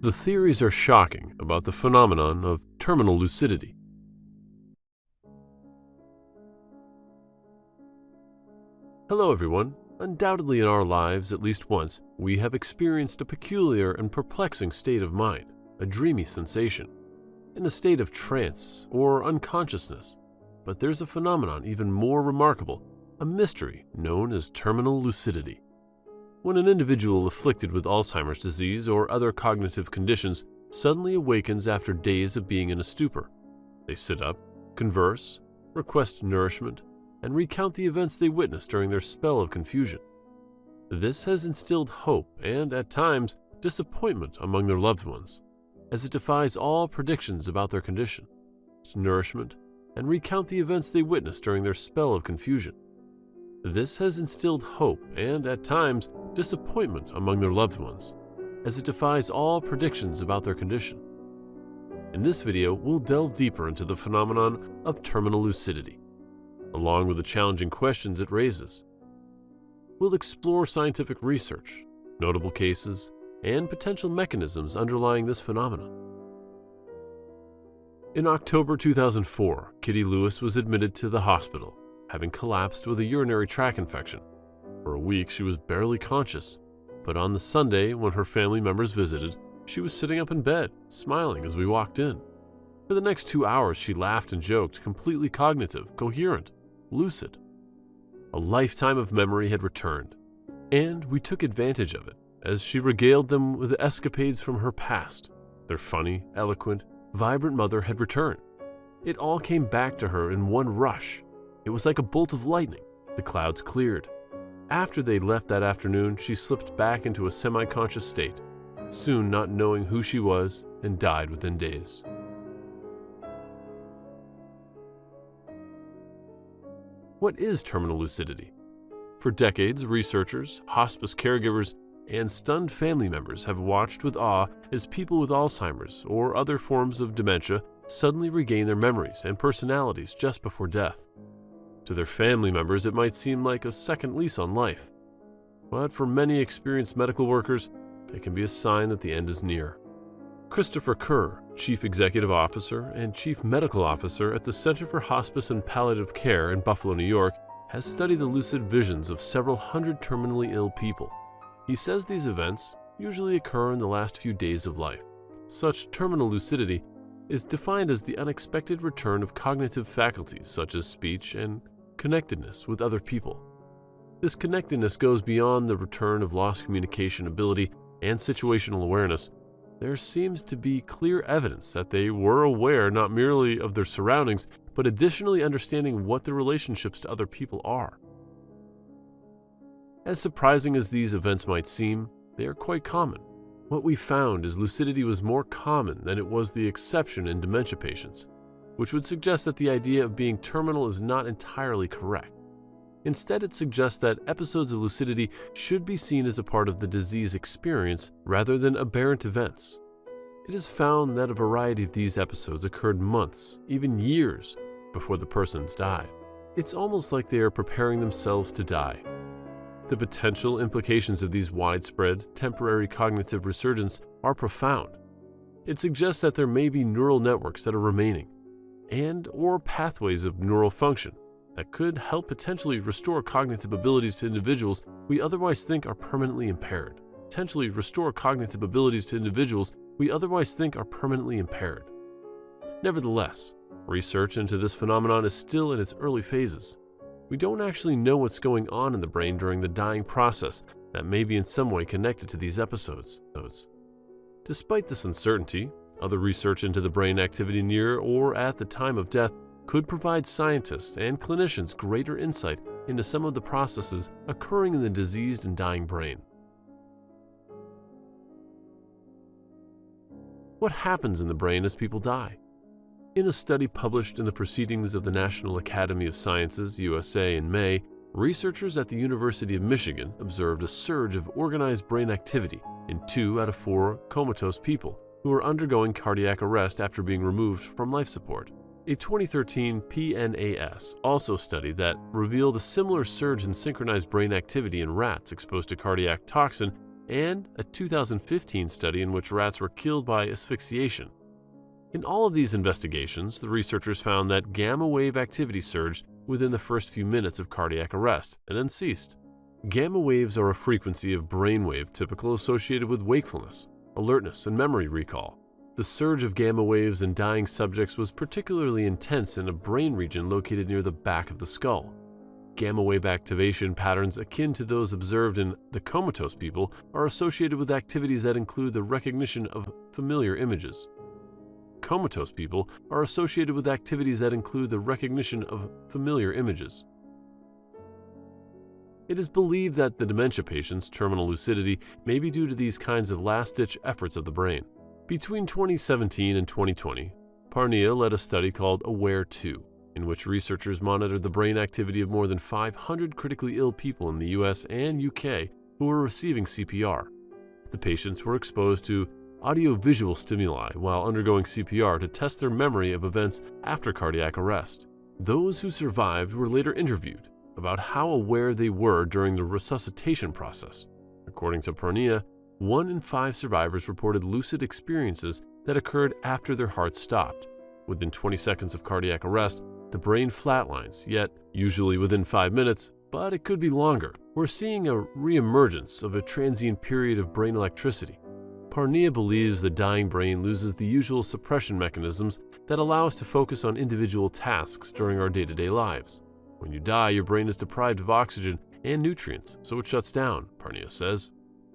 The theories are shocking about the phenomenon of terminal lucidity. Hello everyone. Undoubtedly in our lives, at least once, we have experienced a peculiar and perplexing state of mind, a dreamy sensation, in a state of trance or unconsciousness. But there's a phenomenon even more remarkable, a mystery known as terminal lucidity. When an individual afflicted with Alzheimer's disease or other cognitive conditions suddenly awakens after days of being in a stupor, they sit up, converse, request nourishment, and recount the events they witnessed during their spell of confusion. This has instilled hope and, at times, disappointment among their loved ones, as it defies all predictions about their condition, nourishment, and recount the events they witnessed during their spell of confusion. This has instilled hope and, at times, disappointment among their loved ones, as it defies all predictions about their condition. In this video, we'll delve deeper into the phenomenon of terminal lucidity, along with the challenging questions it raises. We'll explore scientific research, notable cases, and potential mechanisms underlying this phenomenon. In October 2004, Kitty Lewis was admitted to the hospital, having collapsed with a urinary tract infection. For a week, she was barely conscious, but on the Sunday, when her family members visited, she was sitting up in bed, smiling as we walked in. For the next 2 hours, she laughed and joked, completely cognitive, coherent, lucid. A lifetime of memory had returned, and we took advantage of it as she regaled them with escapades from her past. Their funny, eloquent, vibrant mother had returned. It all came back to her in one rush. It was like a bolt of lightning. The clouds cleared. After they left that afternoon, she slipped back into a semi-conscious state, soon not knowing who she was, and died within days. What is terminal lucidity? For decades, researchers, hospice caregivers, and stunned family members have watched with awe as people with Alzheimer's or other forms of dementia suddenly regain their memories and personalities just before death. To their family members, it might seem like a second lease on life. But for many experienced medical workers, it can be a sign that the end is near. Christopher Kerr, Chief Executive Officer and Chief Medical Officer at the Center for Hospice and Palliative Care in Buffalo, New York, has studied the lucid visions of several hundred terminally ill people. He says these events usually occur in the last few days of life. Such terminal lucidity is defined as the unexpected return of cognitive faculties such as speech and connectedness with other people. This connectedness goes beyond the return of lost communication ability and situational awareness. There seems to be clear evidence that they were aware not merely of their surroundings, but additionally understanding what their relationships to other people are. As surprising as these events might seem, they are quite common. What we found is lucidity was more common than it was the exception in dementia patients, which would suggest that the idea of being terminal is not entirely correct. Instead, it suggests that episodes of lucidity should be seen as a part of the disease experience rather than aberrant events. It is found that a variety of these episodes occurred months, even years, before the persons died. It's almost like they are preparing themselves to die. The potential implications of these widespread, temporary cognitive resurgence are profound. It suggests that there may be neural networks that are remaining, and/or pathways of neural function that could help potentially restore cognitive abilities to individuals we otherwise think are permanently impaired. Nevertheless, research into this phenomenon is still in its early phases. We don't actually know what's going on in the brain during the dying process that may be in some way connected to these episodes. Despite this uncertainty, other research into the brain activity near or at the time of death could provide scientists and clinicians greater insight into some of the processes occurring in the diseased and dying brain. What happens in the brain as people die? In a study published in the Proceedings of the National Academy of Sciences, USA, in May, researchers at the University of Michigan observed a surge of organized brain activity in 2 out of 4 comatose people who were undergoing cardiac arrest after being removed from life support. A 2013 PNAS also study that revealed a similar surge in synchronized brain activity in rats exposed to cardiac toxin and a 2015 study in which rats were killed by asphyxiation. In all of these investigations, the researchers found that gamma wave activity surged within the first few minutes of cardiac arrest and then ceased. Gamma waves are a frequency of brainwave typical associated with wakefulness, alertness, and memory recall. The surge of gamma waves in dying subjects was particularly intense in a brain region located near the back of the skull. Gamma wave activation patterns akin to those observed in the comatose people are associated with activities that include the recognition of familiar images. Comatose people are associated with activities that include the recognition of familiar images. It is believed that the dementia patient's terminal lucidity may be due to these kinds of last-ditch efforts of the brain. Between 2017 and 2020, Parnia led a study called AWARE-2, in which researchers monitored the brain activity of more than 500 critically ill people in the US and UK who were receiving CPR. The patients were exposed to audiovisual stimuli while undergoing CPR to test their memory of events after cardiac arrest. Those who survived were later interviewed about how aware they were during the resuscitation process. According to Parnia, 1 in 5 survivors reported lucid experiences that occurred after their heart stopped. Within 20 seconds of cardiac arrest, the brain flatlines, yet usually within 5 minutes, but it could be longer. We're seeing a reemergence of a transient period of brain electricity. Parnia believes the dying brain loses the usual suppression mechanisms that allow us to focus on individual tasks during our day-to-day lives. When you die, your brain is deprived of oxygen and nutrients, so it shuts down, Parnia says.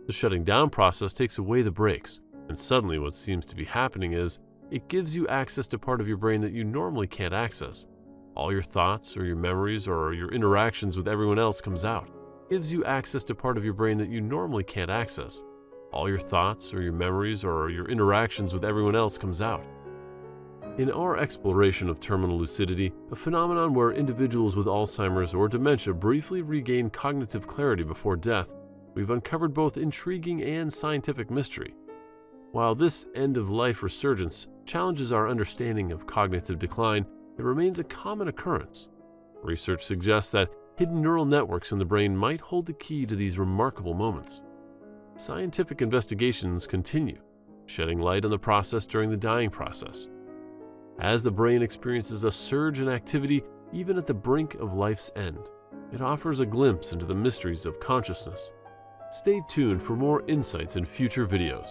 The shutting down process takes away the brakes, and suddenly what seems to be happening is it gives you access to part of your brain that you normally can't access. All your thoughts or your memories or your interactions with everyone else comes out. It gives you access to part of your brain that you normally can't access. All your thoughts or your memories or your interactions with everyone else comes out. In our exploration of terminal lucidity, a phenomenon where individuals with Alzheimer's or dementia briefly regain cognitive clarity before death, we've uncovered both intriguing and scientific mystery. While this end-of-life resurgence challenges our understanding of cognitive decline, it remains a common occurrence. Research suggests that hidden neural networks in the brain might hold the key to these remarkable moments. Scientific investigations continue, shedding light on the process during the dying process. As the brain experiences a surge in activity even at the brink of life's end, it offers a glimpse into the mysteries of consciousness. Stay tuned for more insights in future videos.